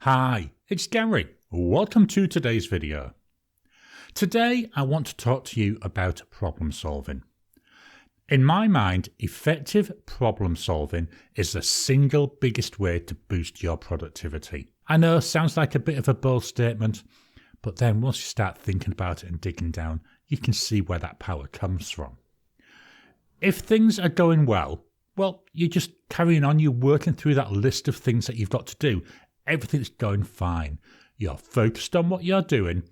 Hi, it's Gary. Welcome to today's video. Today I want to talk to you about problem solving. In my mind, effective problem solving is the single biggest way to boost your productivity. I know, sounds like a bit of a bold statement, but then once you start thinking about it and digging down, you can see where that power comes from. If things are going well, you're just carrying on, you're working through that list of things that you've got to do. Everything's going fine. You're focused on what you're doing,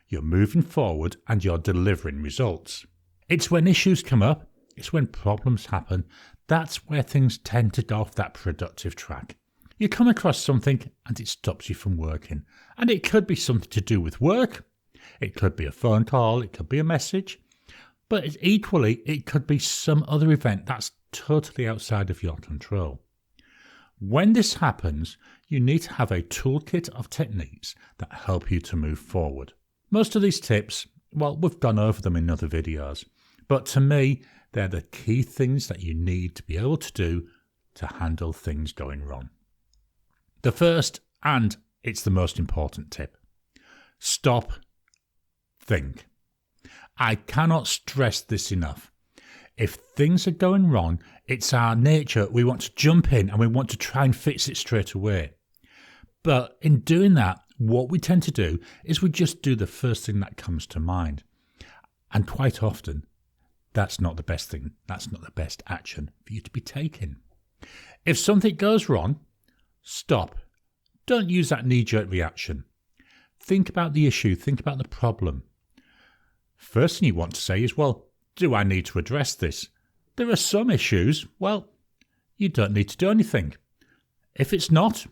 you're moving forward, and you're delivering results. It's when issues come up, it's when problems happen, that's where things tend to go off that productive track. You come across something and it stops you from working. And it could be something to do with work, it could be a phone call, it could be a message, but equally it could be some other event that's totally outside of your control. When this happens, you need to have a toolkit of techniques that help you to move forward. Most of these tips, we've gone over them in other videos, but to me, they're the key things that you need to be able to do to handle things going wrong. The first, and it's the most important tip, stop, think. I cannot stress this enough. If things are going wrong, it's our nature. We want to jump in and we want to try and fix it straight away. But in doing that, what we tend to do is we just do the first thing that comes to mind. And quite often, that's not the best thing. That's not the best action for you to be taking. If something goes wrong, stop. Don't use that knee-jerk reaction. Think about the issue. Think about the problem. First thing you want to say is, do I need to address this? There are some issues, you don't need to do anything. If it's not,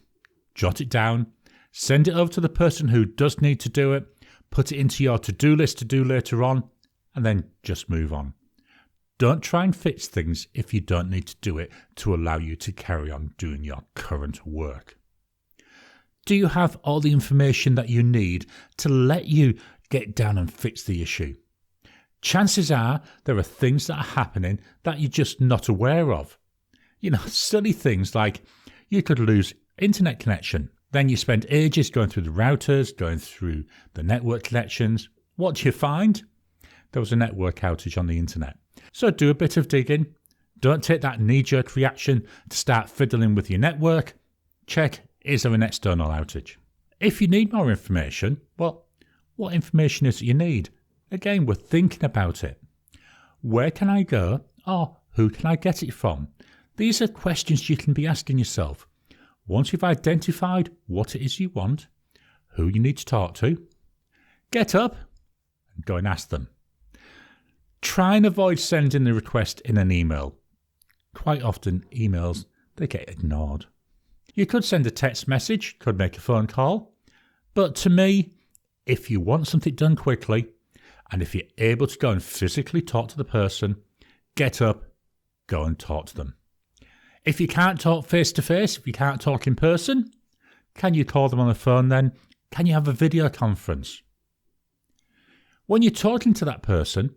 jot it down, send it over to the person who does need to do it, put it into your to-do list to do later on, and then just move on. Don't try and fix things if you don't need to do it to allow you to carry on doing your current work. Do you have all the information that you need to let you get down and fix the issue? Chances are there are things that are happening that you're just not aware of. Silly things like you could lose internet connection. Then you spend ages going through the routers, going through the network connections. What do you find? There was a network outage on the internet. So do a bit of digging. Don't take that knee-jerk reaction to start fiddling with your network. Check, is there an external outage? If you need more information, what information is it you need? Again, we're thinking about it. Where can I go? Or who can I get it from? These are questions you can be asking yourself. Once you've identified what it is you want, who you need to talk to, get up and go and ask them. Try and avoid sending the request in an email. Quite often, emails, they get ignored. You could send a text message, could make a phone call. But to me, if you want something done quickly, and if you're able to go and physically talk to the person, get up, go and talk to them. If you can't talk face to face, if you can't talk in person, can you call them on the phone then? Can you have a video conference? When you're talking to that person,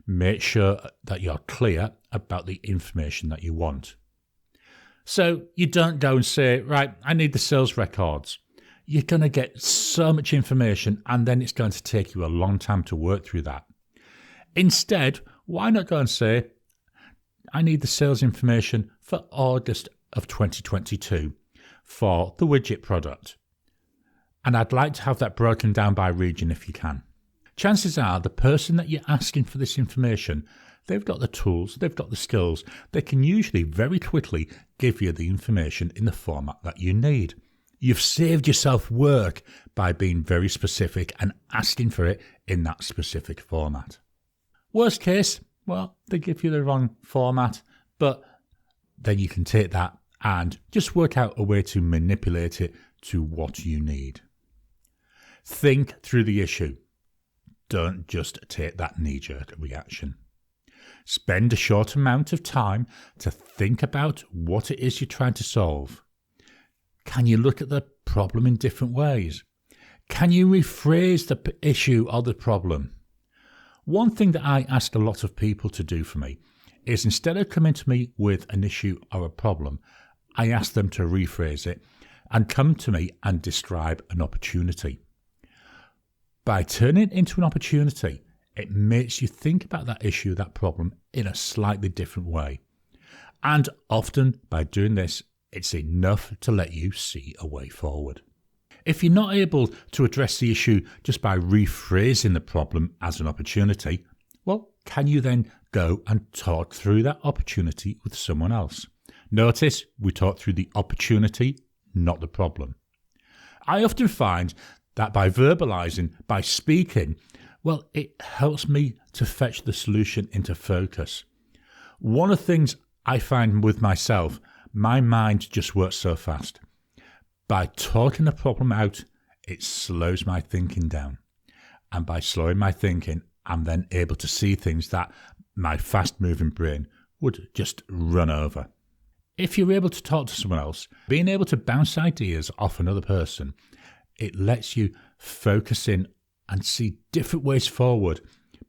make sure that you're clear about the information that you want. So you don't go and say, right, I need the sales records. You're going to get so much information and then it's going to take you a long time to work through that. Instead, why not go and say, I need the sales information for August of 2022 for the widget product. And I'd like to have that broken down by region if you can. Chances are the person that you're asking for this information, they've got the tools, they've got the skills. They can usually very quickly give you the information in the format that you need. You've saved yourself work by being very specific and asking for it in that specific format. Worst case, they give you the wrong format, but then you can take that and just work out a way to manipulate it to what you need. Think through the issue. Don't just take that knee-jerk reaction. Spend a short amount of time to think about what it is you're trying to solve. Can you look at the problem in different ways? Can you rephrase the issue or the problem? One thing that I ask a lot of people to do for me is instead of coming to me with an issue or a problem, I ask them to rephrase it and come to me and describe an opportunity. By turning it into an opportunity, it makes you think about that issue, that problem, in a slightly different way. And often by doing this, it's enough to let you see a way forward. If you're not able to address the issue just by rephrasing the problem as an opportunity, well, can you then go and talk through that opportunity with someone else? Notice we talk through the opportunity, not the problem. I often find that by verbalizing, by speaking, well, it helps me to fetch the solution into focus. One of the things I find with myself, my mind just works so fast. By talking the problem out, it slows my thinking down. And by slowing my thinking, I'm then able to see things that my fast-moving brain would just run over. If you're able to talk to someone else, being able to bounce ideas off another person, it lets you focus in and see different ways forward,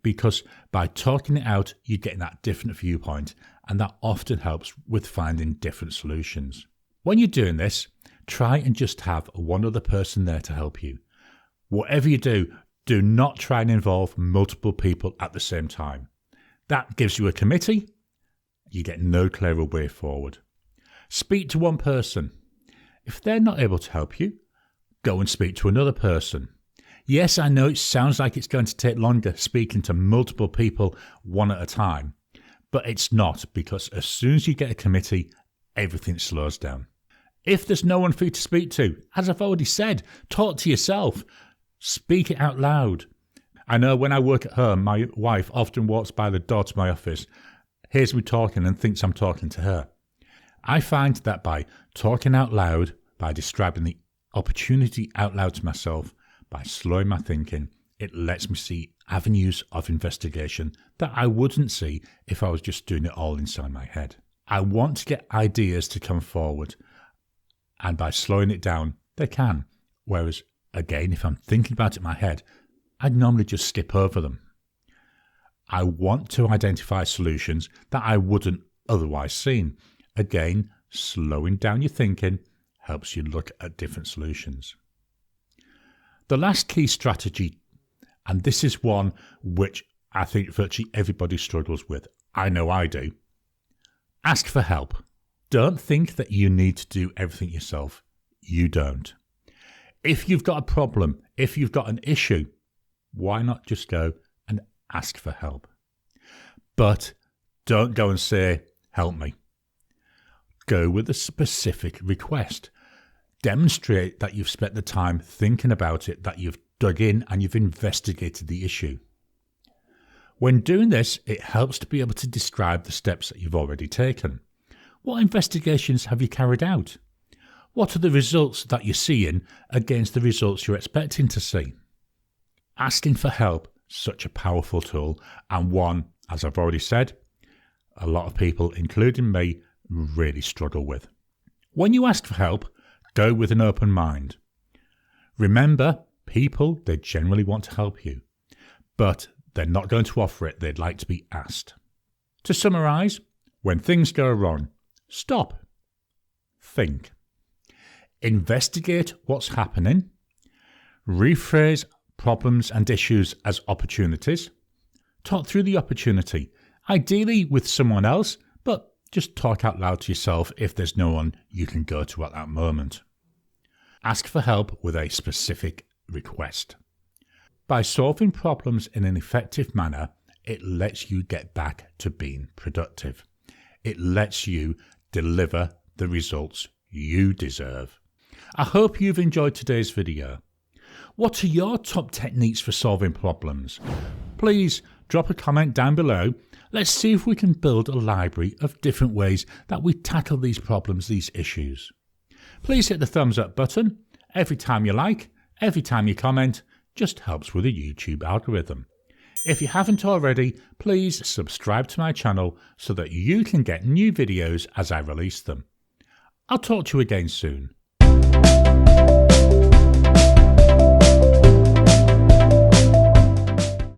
because by talking it out, you're getting that different viewpoint, and that often helps with finding different solutions. When you're doing this, try and just have one other person there to help you. Whatever you do not try and involve multiple people at the same time. That gives you a committee. You get no clearer way forward. Speak to one person. If they're not able to help you, go and speak to another person. Yes, I know it sounds like it's going to take longer speaking to multiple people one at a time, but it's not, because as soon as you get a committee, everything slows down. If there's no one for you to speak to, as I've already said, talk to yourself. Speak it out loud. I know when I work at home, my wife often walks by the door to my office, hears me talking and thinks I'm talking to her. I find that by talking out loud, by describing the opportunity out loud to myself, by slowing my thinking, it lets me see avenues of investigation that I wouldn't see if I was just doing it all inside my head. I want to get ideas to come forward, and by slowing it down, they can. Whereas, again, if I'm thinking about it in my head, I'd normally just skip over them. I want to identify solutions that I wouldn't otherwise see. Again, slowing down your thinking helps you look at different solutions. The last key strategy, and this is one which I think virtually everybody struggles with, I know I do, ask for help. Don't think that you need to do everything yourself. You don't. If you've got a problem, if you've got an issue, why not just go and ask for help? But don't go and say, help me. Go with a specific request. Demonstrate that you've spent the time thinking about it, that you've dug in and you've investigated the issue. When doing this, it helps to be able to describe the steps that you've already taken. What investigations have you carried out? What are the results that you're seeing against the results you're expecting to see? Asking for help, such a powerful tool, and one, as I've already said, a lot of people, including me, really struggle with. When you ask for help, go with an open mind. Remember, people, they generally want to help you, but they're not going to offer it, they'd like to be asked. To summarise, when things go wrong, stop. Think. Investigate what's happening. Rephrase problems and issues as opportunities. Talk through the opportunity, ideally with someone else, but just talk out loud to yourself if there's no one you can go to at that moment. Ask for help with a specific request. By solving problems in an effective manner, it lets you get back to being productive. It lets you deliver the results you deserve. I hope you've enjoyed today's video. What are your top techniques for solving problems? Please drop a comment down below. Let's see if we can build a library of different ways that we tackle these problems, these issues. Please hit the thumbs up button. Every time you like, every time you comment, just helps with the YouTube algorithm. If you haven't already, please subscribe to my channel so that you can get new videos as I release them. I'll talk to you again soon.